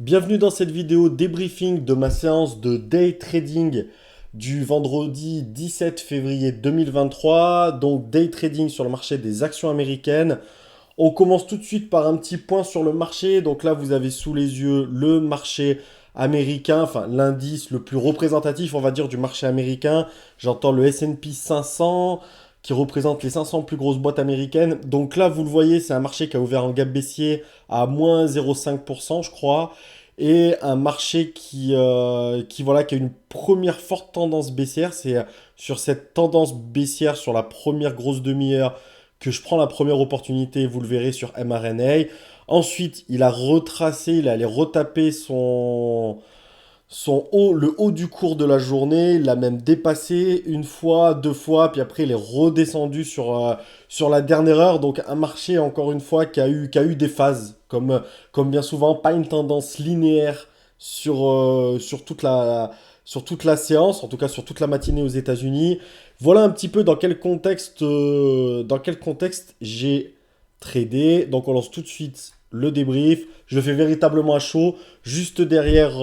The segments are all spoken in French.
Bienvenue dans cette vidéo débriefing de ma séance de day trading du vendredi 17 février 2023. Donc day trading sur le marché des actions américaines. On commence tout de suite par un petit point sur le marché. Donc là, vous avez sous les yeux le marché américain, enfin l'indice le plus représentatif, on va dire, du marché américain. J'entends le S&P 500 qui représente les 500 plus grosses boîtes américaines. Donc là, vous le voyez, c'est un marché qui a ouvert en gap baissier à moins 0,5%, je crois. Et un marché voilà, qui a une première forte tendance baissière. C'est sur cette tendance baissière, sur la première grosse demi-heure, que je prends la première opportunité, vous le verrez sur mRNA. Ensuite, il a retracé, il allait retaper son haut, le haut du cours de la journée. Il l'a même dépassé une fois, deux fois, puis après il est redescendu sur la dernière heure. Donc un marché, encore une fois, qui a eu des phases, comme bien souvent, pas une tendance linéaire sur toute la séance, en tout cas sur toute la matinée aux États-Unis. Voilà un petit peu dans quel contexte j'ai tradé. Donc on lance tout de suite le débrief. Je le fais véritablement à chaud, juste derrière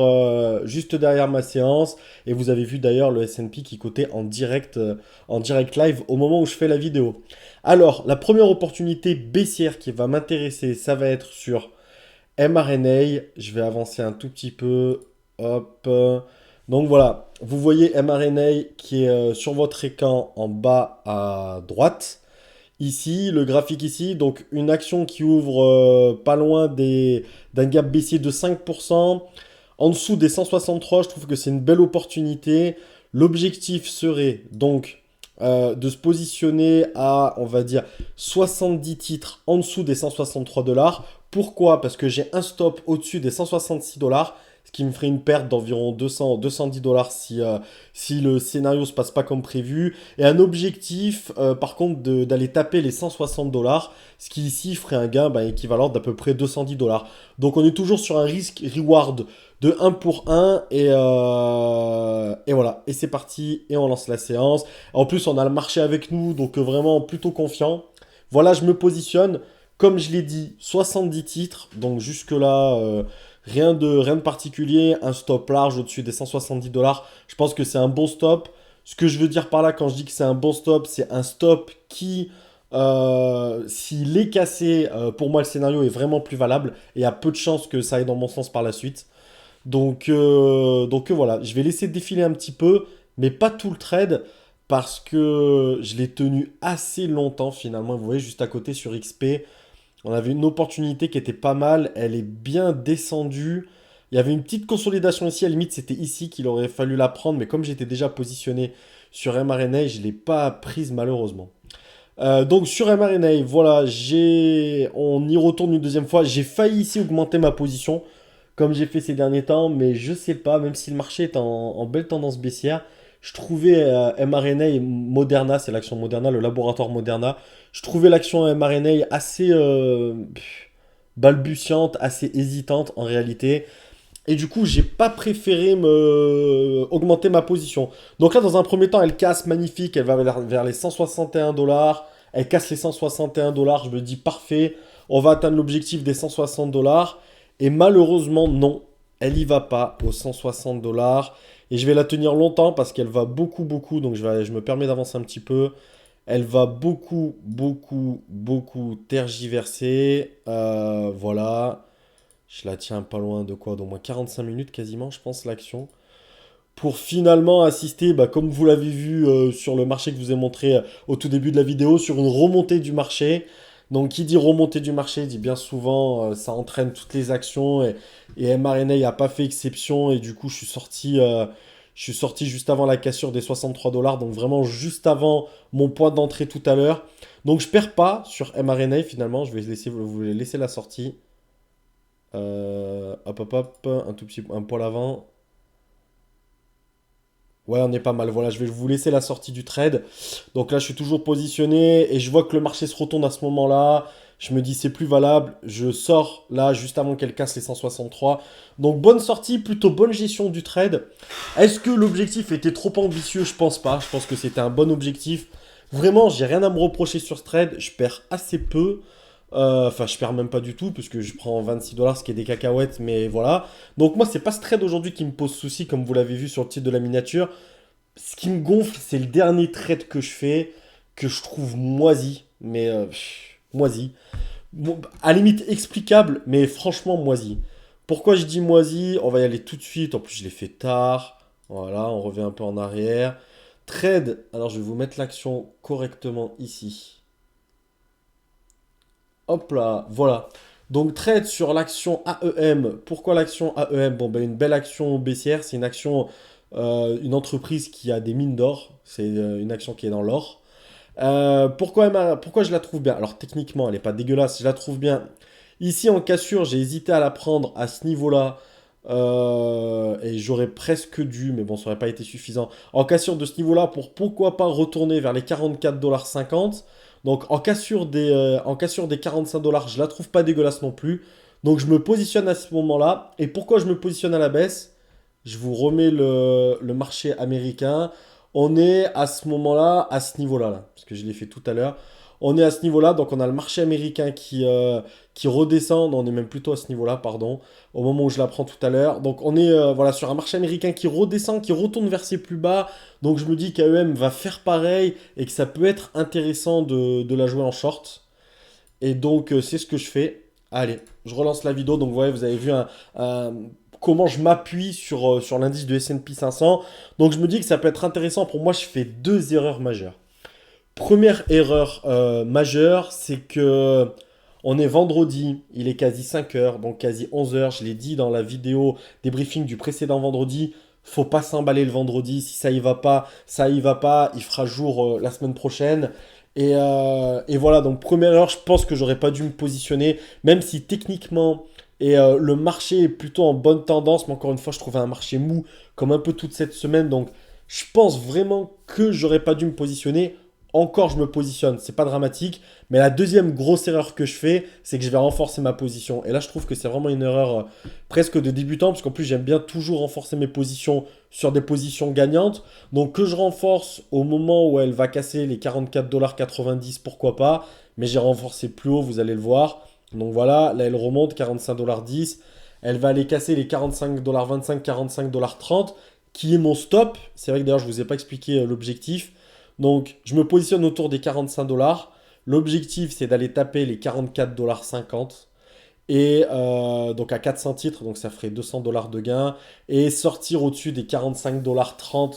ma séance. Et vous avez vu d'ailleurs le S&P qui cotait en direct live au moment où je fais la vidéo. Alors, la première opportunité baissière qui va m'intéresser, ça va être sur mRNA. Je vais avancer un tout petit peu. Hop. Donc voilà, vous voyez mRNA qui est sur votre écran en bas à droite. Ici, le graphique ici, donc une action qui ouvre pas loin d'un gap baissier de 5%. En dessous des 163, je trouve que c'est une belle opportunité. L'objectif serait donc de se positionner à, on va dire, 70 titres en dessous des 163 dollars. Pourquoi? Parce que j'ai un stop au-dessus des 166 dollars, ce qui me ferait une perte d'environ 210 dollars si le scénario se passe pas comme prévu. Et un objectif, par contre, d'aller taper les 160 dollars, ce qui ici ferait un gain équivalent d'à peu près 210 dollars. Donc on est toujours sur un risque-reward de 1 pour 1 et voilà, et c'est parti et on lance la séance. En plus on a le marché avec nous, donc vraiment plutôt confiant. Voilà, je me positionne, comme je l'ai dit, 70 titres, donc jusque là rien de particulier, un stop large au-dessus des 170 dollars. Je pense que c'est un bon stop. Ce que je veux dire par là quand je dis que c'est un bon stop, c'est un stop qui, s'il est cassé, pour moi le scénario est vraiment plus valable et il y a peu de chances que ça aille dans mon sens par la suite. Donc voilà, je vais laisser défiler un petit peu, mais pas tout le trade, parce que je l'ai tenu assez longtemps finalement. Vous voyez, juste à côté sur XP, on avait une opportunité qui était pas mal, elle est bien descendue. Il y avait une petite consolidation ici, à la limite c'était ici qu'il aurait fallu la prendre, mais comme j'étais déjà positionné sur mRNA, je ne l'ai pas prise malheureusement. Donc sur mRNA, voilà, on y retourne une deuxième fois. J'ai failli ici augmenter ma position, comme j'ai fait ces derniers temps, mais je sais pas, même si le marché est en belle tendance baissière, je trouvais mRNA et Moderna, c'est l'action Moderna, le laboratoire Moderna, je trouvais l'action mRNA assez balbutiante, assez hésitante en réalité. Et du coup, j'ai pas préféré me augmenter ma position. Donc là, dans un premier temps, elle casse magnifique, elle va vers les 161 dollars. Elle casse les 161 dollars, je me dis parfait, on va atteindre l'objectif des 160 dollars. Et malheureusement, non, elle y va pas aux 160 dollars. Et je vais la tenir longtemps parce qu'elle va beaucoup, beaucoup. Donc je me permets d'avancer un petit peu. Elle va beaucoup, beaucoup, beaucoup tergiverser. Voilà. Je la tiens pas loin de quoi? D'au moins 45 minutes quasiment, je pense, l'action. Pour finalement assister, comme vous l'avez vu sur le marché que je vous ai montré au tout début de la vidéo, sur une remontée du marché. Donc, qui dit remontée du marché, dit bien souvent, ça entraîne toutes les actions. Et mRNA n'a pas fait exception. Et du coup, je suis sorti juste avant la cassure des 63 dollars. Donc, vraiment juste avant mon point d'entrée tout à l'heure. Donc, je perds pas sur mRNA finalement. Je vais vous laisser la sortie. Hop, hop, hop, un tout petit un poil avant. Ouais, on est pas mal. Voilà, je vais vous laisser la sortie du trade. Donc là, je suis toujours positionné et je vois que le marché se retourne à ce moment-là. Je me dis, c'est plus valable. Je sors là juste avant qu'elle casse les 163. Donc, bonne sortie, plutôt bonne gestion du trade. Est-ce que l'objectif était trop ambitieux? Je pense pas. Je pense que c'était un bon objectif. Vraiment, j'ai rien à me reprocher sur ce trade. Je perds assez peu. Enfin, je perds même pas du tout, puisque je prends 26 dollars, ce qui est des cacahuètes, mais voilà. Donc moi, c'est pas ce trade aujourd'hui qui me pose souci, comme vous l'avez vu sur le titre de la miniature. Ce qui me gonfle, c'est le dernier trade que je fais, que je trouve moisi, mais moisi. Bon, à la limite explicable, mais franchement moisi. Pourquoi je dis moisi? On va y aller tout de suite. En plus, je l'ai fait tard. Voilà, on revient un peu en arrière. Trade. Alors, je vais vous mettre l'action correctement ici. Hop là, voilà. Donc, trade sur l'action AEM. Pourquoi l'action AEM? Bon, ben, une belle action baissière. C'est une action, une entreprise qui a des mines d'or. C'est une action qui est dans l'or. Pourquoi je la trouve bien? Alors techniquement, elle n'est pas dégueulasse, je la trouve bien. Ici en cassure, j'ai hésité à la prendre à ce niveau-là. Et j'aurais presque dû, mais bon, ça n'aurait pas été suffisant. En cassure de ce niveau-là, pour pourquoi pas retourner vers les 44,50 $. Donc en cassure des 45 dollars, je la trouve pas dégueulasse non plus. Donc je me positionne à ce moment-là. Et pourquoi je me positionne à la baisse? Je vous remets le marché américain. On est à ce moment-là, à ce niveau-là, là, parce que je l'ai fait tout à l'heure. On est à ce niveau-là, donc on a le marché américain qui redescend. Non, on est même plutôt à ce niveau-là, pardon, au moment où je la prends tout à l'heure. Donc on est voilà, sur un marché américain qui redescend, qui retourne vers ses plus bas. Donc je me dis qu'AEM va faire pareil et que ça peut être intéressant de la jouer en short. Et donc, c'est ce que je fais. Allez, je relance la vidéo. Donc, vous avez vu comment je m'appuie sur l'indice de S&P 500. Donc, je me dis que ça peut être intéressant. Pour moi, je fais deux erreurs majeures. Première erreur majeure, c'est que on est vendredi, il est quasi 5 heures, donc quasi 11 heures. Je l'ai dit dans la vidéo débriefing du précédent vendredi. Faut pas s'emballer le vendredi. Si ça y va pas, ça y va pas. Il fera jour la semaine prochaine. Et voilà, donc première erreur, je pense que j'aurais pas dû me positionner, même si techniquement le marché est plutôt en bonne tendance, mais encore une fois, je trouvais un marché mou comme un peu toute cette semaine, donc je pense vraiment que j'aurais pas dû me positionner. Encore, je me positionne, c'est pas dramatique, mais la deuxième grosse erreur que je fais, c'est que je vais renforcer ma position. Et là, je trouve que c'est vraiment une erreur presque de débutant, parce qu'en plus, j'aime bien toujours renforcer mes positions sur des positions gagnantes. Donc que je renforce au moment où elle va casser les 44,90 $, pourquoi pas. Mais j'ai renforcé plus haut, vous allez le voir. Donc voilà, là elle remonte, 45,10 $. Elle va aller casser les 45,25 $, 45,30 $, qui est mon stop. C'est vrai que d'ailleurs je ne vous ai pas expliqué l'objectif. Donc je me positionne autour des 45 $. L'objectif c'est d'aller taper les 44,50 $. Et donc à 400 titres, donc ça ferait 200 $ de gain. Et sortir au-dessus des 45,30 $.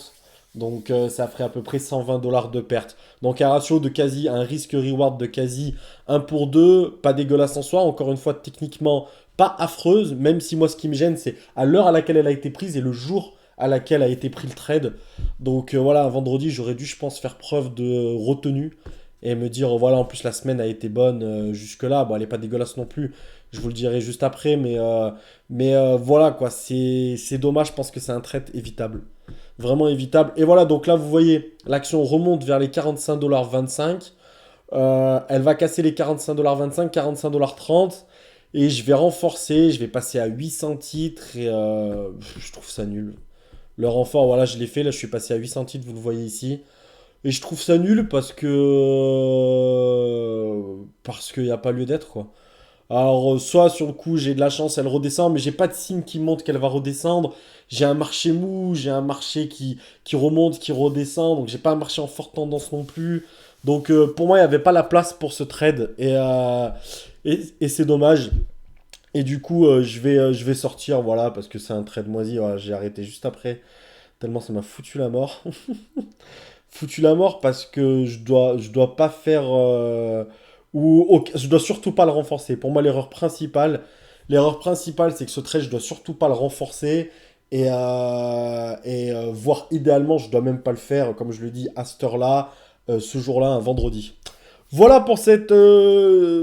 Donc ça ferait à peu près 120 $ de perte. Donc un ratio de quasi, un risque-reward de quasi 1 pour 2, pas dégueulasse en soi. Encore une fois, techniquement, pas affreuse. Même si moi ce qui me gêne, c'est à l'heure à laquelle elle a été prise et le jour à laquelle a été pris le trade. Donc voilà, un vendredi, j'aurais dû, je pense, faire preuve de retenue et me dire, voilà, en plus la semaine a été bonne jusque-là. Bon, elle n'est pas dégueulasse non plus, je vous le dirai juste après, mais voilà quoi, c'est dommage, je pense que c'est un trade évitable. Vraiment évitable. Et voilà, donc là, vous voyez, l'action remonte vers les 45,25 $. Elle va casser les 45,25 $, 45,30 $. Et je vais renforcer, je vais passer à 800 titres et je trouve ça nul. Le renfort, voilà, je l'ai fait, là je suis passé à 800 titres, vous le voyez ici. Et je trouve ça nul parce qu'il n'y a pas lieu d'être, quoi. Alors, soit sur le coup, j'ai de la chance, elle redescend, mais j'ai pas de signe qui montre qu'elle va redescendre. J'ai un marché mou, j'ai un marché qui remonte, qui redescend, donc j'ai pas un marché en forte tendance non plus. Donc, pour moi, il n'y avait pas la place pour ce trade, et c'est dommage. Et du coup, je vais sortir, voilà, parce que c'est un trade moisi. Voilà, j'ai arrêté juste après, tellement ça m'a foutu la mort. Foutu la mort parce que je dois pas faire je dois surtout pas le renforcer. Pour moi, l'erreur principale, c'est que ce trade, je dois surtout pas le renforcer voire idéalement, je dois même pas le faire, comme je le dis, à cette heure-là, ce jour-là, un vendredi. Voilà pour cette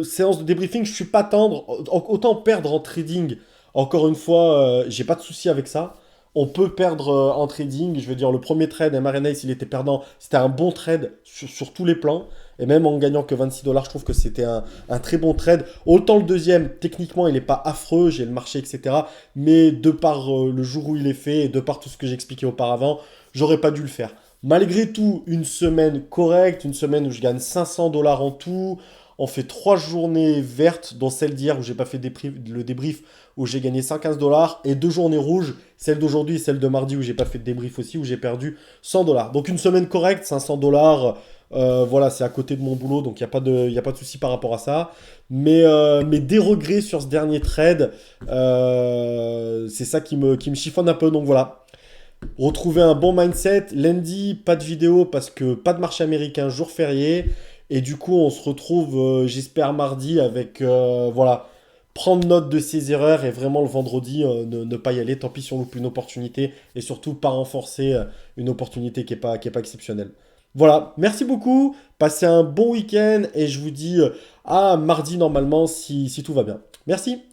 séance de débriefing. Je suis pas tendre. Autant perdre en trading. Encore une fois, j'ai pas de souci avec ça. On peut perdre en trading. Je veux dire, le premier trade, MRNA, s'il était perdant, c'était un bon trade sur tous les plans. Et même en gagnant que 26 $, je trouve que c'était un très bon trade. Autant le deuxième, techniquement, il n'est pas affreux, j'ai le marché, etc. Mais de par le jour où il est fait et de par tout ce que j'expliquais auparavant, j'aurais pas dû le faire. Malgré tout, une semaine correcte, une semaine où je gagne 500 $ en tout. On fait 3 journées vertes, dont celle d'hier où j'ai pas fait le débrief, où j'ai gagné 115 dollars, et 2 journées rouges, celle d'aujourd'hui et celle de mardi où j'ai pas fait de débrief aussi, où j'ai perdu 100 dollars. Donc une semaine correcte, 500 dollars. Voilà, c'est à côté de mon boulot, donc il n'y a pas y a pas de souci par rapport à ça. Mais des regrets sur ce dernier trade, c'est ça qui me chiffonne un peu. Donc voilà, retrouver un bon mindset. Lundi, pas de vidéo parce que pas de marché américain, jour férié. Et du coup, on se retrouve, j'espère, mardi avec, voilà, prendre note de ses erreurs et vraiment le vendredi, ne pas y aller. Tant pis si on loupe une opportunité et surtout pas renforcer une opportunité qui est pas exceptionnelle. Voilà, merci beaucoup. Passez un bon week-end et je vous dis à mardi normalement si tout va bien. Merci.